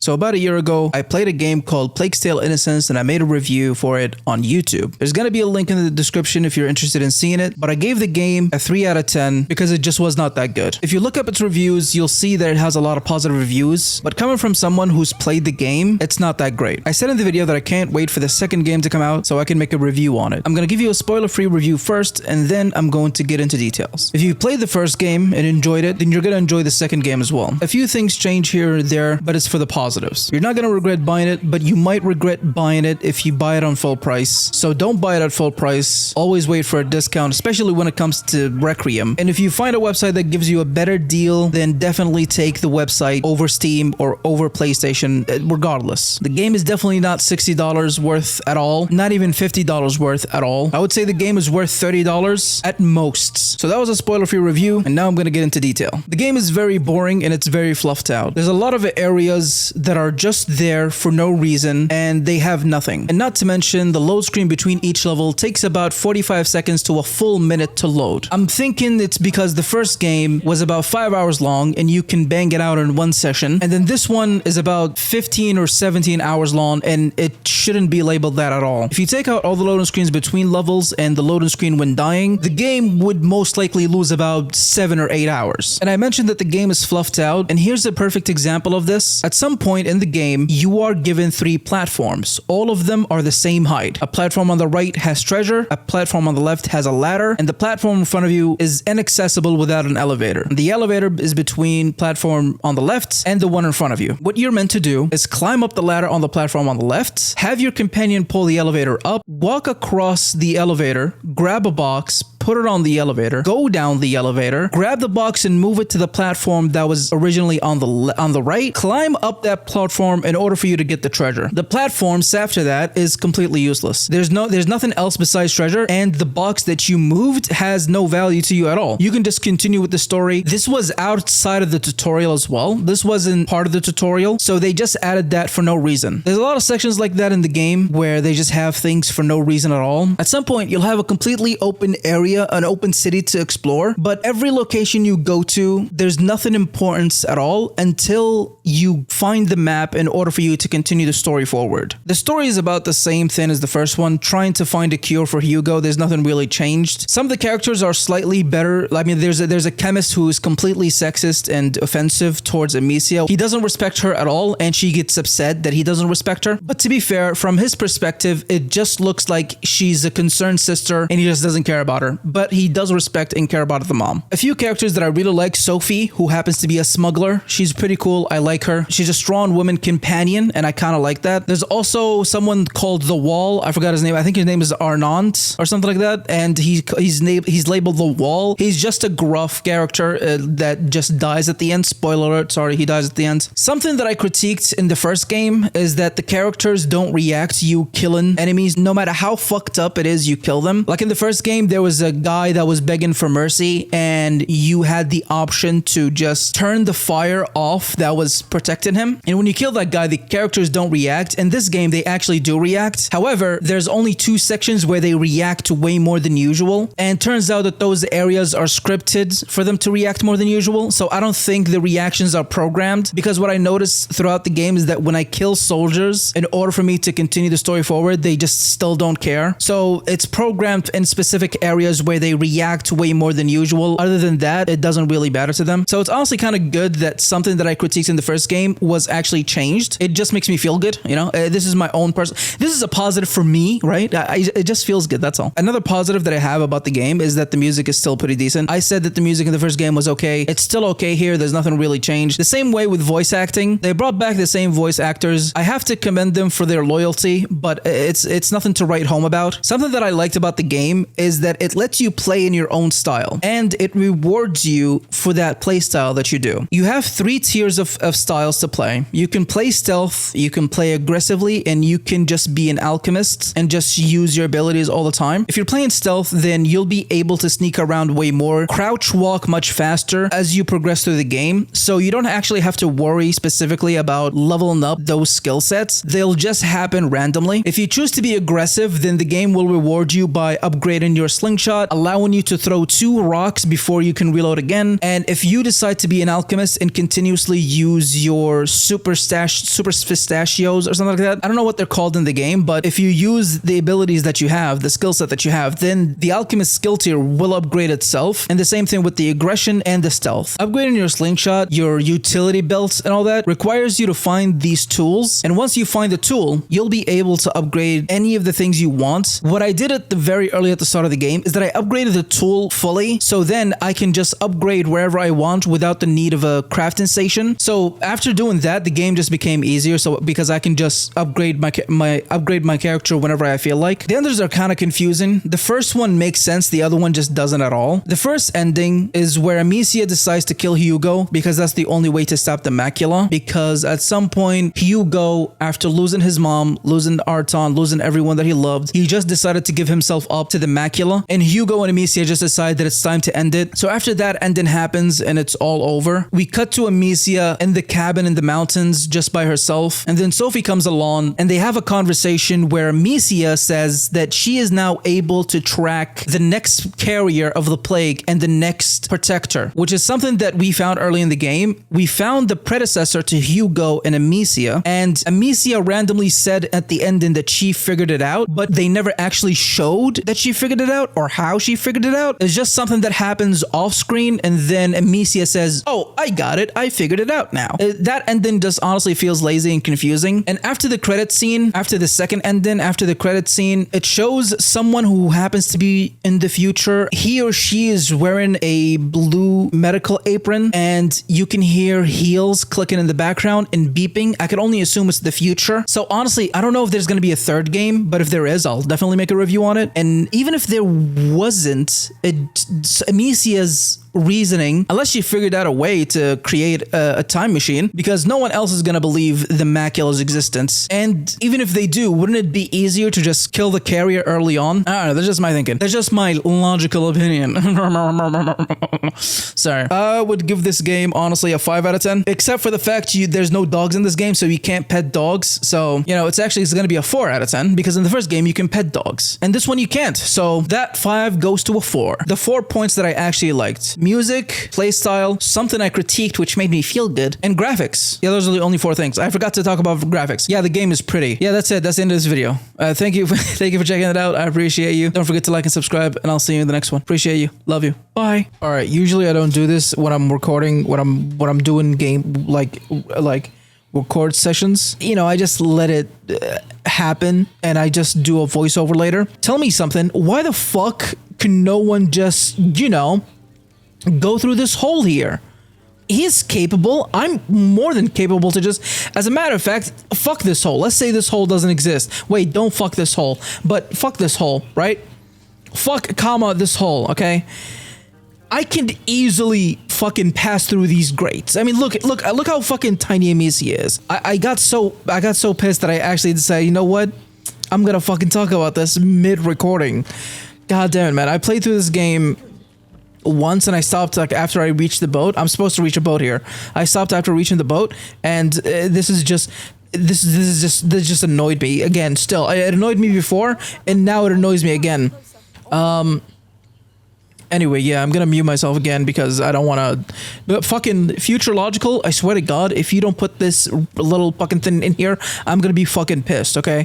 So about a year ago, I played a game called Plague's Tale: Innocence, and I made a review for it on YouTube. There's going to be a link in the description if you're interested in seeing it, but I gave the game a 3 out of 10 because it just was not that good. If you look up its reviews, you'll see that it has a lot of positive reviews, but coming from someone who's played the game, it's not that great. I said in the video that I can't wait for the second game to come out so I can make a review on it. I'm going to give you a spoiler-free review first, and then I'm going to get into details. If you played the first game and enjoyed it, then you're going to enjoy the second game as well. A few things change here and there, but it's for the positives. You're not going to regret buying it, but you might regret buying it if you buy it on full price. So don't buy it at full price. Always wait for a discount, especially when it comes to Requiem. And if you find a website that gives you a better deal, then definitely take the website over Steam or over PlayStation, regardless. The game is definitely not $60 worth at all, not even $50 worth at all. I would say the game is worth $30 at most. So that was a spoiler-free review, and now I'm going to get into detail. The game is very boring and it's very fluffed out. There's a lot of areas that are just there for no reason and they have nothing. And not to mention, the load screen between each level takes about 45 seconds to a full minute to load. I'm thinking it's because the first game was about 5 hours long and you can bang it out in one session, and then this one is about 15 or 17 hours long and it shouldn't be labeled that at all. If you take out all the loading screens between levels and the loading screen when dying, the game would most likely lose about 7 or 8 hours. And I mentioned that the game is fluffed out, and here's a perfect example of this. At some point in the game, you are given 3 platforms. All of them are the same height. A platform on the right has treasure, a platform on the left has a ladder, and the platform in front of you is inaccessible without an elevator. The elevator is between platform on the left and the one in front of you. What you're meant to do is climb up the ladder on the platform on the left, have your companion pull the elevator up, walk across the elevator, grab a box, put it on the elevator, go down the elevator, grab the box and move it to the platform that was originally on the right, climb up that platform in order for you to get the treasure. The platforms after that is completely useless. There's nothing else besides treasure, and the box that you moved has no value to you at all. You can just continue with the story. This was outside of the tutorial as well. This wasn't part of the tutorial, so they just added that for no reason. There's a lot of sections like that in the game where they just have things for no reason at all. At some point, you'll have a completely open area, an open city to explore, but every location you go to, there's nothing important at all until you find the map in order for you to continue the story forward. The story is about the same thing as the first one, trying to find a cure for Hugo. There's nothing really changed. Some of the characters are slightly better. I mean, there's a chemist who is completely sexist and offensive towards Amicia. He doesn't respect her at all, and she gets upset that he doesn't respect her. But to be fair, from his perspective, it just looks like she's a concerned sister and he just doesn't care about her. But he does respect and care about the mom. A few characters that I really like: Sophie, who happens to be a smuggler. She's pretty cool. I like her. She's a strong woman companion, and I kind of like that. There's also someone called The Wall. I forgot his name. I think his name is Arnont or something like that. And he's labeled The Wall. He's just a gruff character that just dies at the end. Spoiler alert, sorry, he dies at the end. Something that I critiqued in the first game is that the characters don't react to you killing enemies. No matter how fucked up it is, you kill them. Like in the first game, there was a guy that was begging for mercy, and you had the option to just turn the fire off that was protecting him. And when you kill that guy, the characters don't react. In this game, they actually do react. However, there's only 2 sections where they react way more than usual. And turns out that those areas are scripted for them to react more than usual. So I don't think the reactions are programmed, because what I noticed throughout the game is that when I kill soldiers, in order for me to continue the story forward, they just still don't care. So it's programmed in specific areas where they react way more than usual. Other than that, it doesn't really matter to them. So it's honestly kind of good that something that I critiqued in the first game was actually changed. It just makes me feel good, you know. This is my own this is a positive for me, right? It just feels good, that's all. Another positive that I have about the game is that the music is still pretty decent. I said that the music in the first game was okay. It's still okay here. There's nothing really changed. The same way with voice acting. They brought back the same voice actors. I have to commend them for their loyalty, but it's nothing to write home about. Something that I liked about the game is that it lets you play in your own style, and it rewards you for that play style that you do. You have 3 tiers of styles to play. You can play stealth, you can play aggressively, and you can just be an alchemist and just use your abilities all the time. If you're playing stealth, then you'll be able to sneak around way more, crouch walk much faster as you progress through the game, so you don't actually have to worry specifically about leveling up those skill sets. They'll just happen randomly. If you choose to be aggressive, then the game will reward you by upgrading your slingshot, allowing you to throw 2 rocks before you can reload again. And if you decide to be an alchemist and continuously use your super pistachios or something like that. I don't know what they're called in the game, but if you use the abilities that you have, the skill set that you have, then the alchemist skill tier will upgrade itself. And the same thing with the aggression and the stealth. Upgrading your slingshot, your utility belts and all that requires you to find these tools. And once you find the tool, you'll be able to upgrade any of the things you want. What I did at the very early at the start of the game is that I upgraded the tool fully. So then I can just upgrade wherever I want without the need of a crafting station. So after doing that, the game just became easier. So because I can just upgrade my character whenever I feel like. The others are kind of confusing. The first one makes sense. The other one just doesn't at all. The first ending is where Amicia decides to kill Hugo because that's the only way to stop the macula. Because at some point, Hugo, after losing his mom, losing Arton, losing everyone that he loved, he just decided to give himself up to the macula. And Hugo and Amicia just decide that it's time to end it. So after that ending happens and it's all over, we cut to Amicia in the cabin in the mountains just by herself. And then Sophie comes along and they have a conversation where Amicia says that she is now able to track the next carrier of the plague and the next protector, which is something that we found early in the game. We found the predecessor to Hugo and Amicia, and Amicia randomly said at the ending that she figured it out, but they never actually showed that she figured it out or how she figured it out. It's just something that happens off screen, and then Amicia says, "Oh, I got it. I figured it out now." That ending just honestly feels lazy and confusing. And after the credit scene, after the second ending, after the credit scene, it shows someone who happens to be in the future. He or she is wearing a blue medical apron, and you can hear heels clicking in the background and beeping. I can only assume it's the future. So honestly, I don't know if there's going to be a third game, but if there is, I'll definitely make a review on it. And even if there wasn't, Amicia's reasoning, unless she figured out a way to create a time machine, because no one else is going to believe the macula's existence. And even if they do, wouldn't it be easier to just kill the carrier early on? I don't know, that's just my thinking. That's just my logical opinion. Sorry. I would give this game, honestly, a 5 out of 10, except for the fact there's no dogs in this game, so you can't pet dogs. So, you know, it's going to be a 4 out of 10, because in the first game, you can pet dogs. And this one, you can't. So that 5 goes to a 4. The 4 points that I actually liked: music, playstyle, something I critiqued which made me feel good, and graphics. Yeah, those are the only 4 things. I forgot to talk about graphics. Yeah, the game is pretty. Yeah, that's it. That's the end of this video. Thank you for checking it out. I appreciate you. Don't forget to like and subscribe, and I'll see you in the next one. Appreciate you. Love you. Bye. All right. Usually I don't do this when I'm recording, when I'm doing game like record sessions. You know, I just let it happen, and I just do a voiceover later. Tell me something. Why the fuck can no one just, you know, go through this hole here? He's capable. I'm more than capable to just, as a matter of fact, fuck this hole. Let's say this hole doesn't exist. Wait, don't fuck this hole, but fuck this hole, right? Fuck, comma, this hole, okay? I can easily fucking pass through these grates. I mean, look how fucking tiny Amicia is. I got so pissed that I actually decided, you know what? I'm gonna fucking talk about this mid-recording. God damn it, man. I played through this game once and I stopped like after I reached the boat. I'm supposed to reach a boat here. I stopped after reaching the boat, and this just annoyed me again. Still, it annoyed me before, and now it annoys me again. Anyway, yeah, I'm gonna mute myself again because I don't want to. Fucking Future Logical, I swear to God, if you don't put this little fucking thing in here, I'm gonna be fucking pissed. Okay.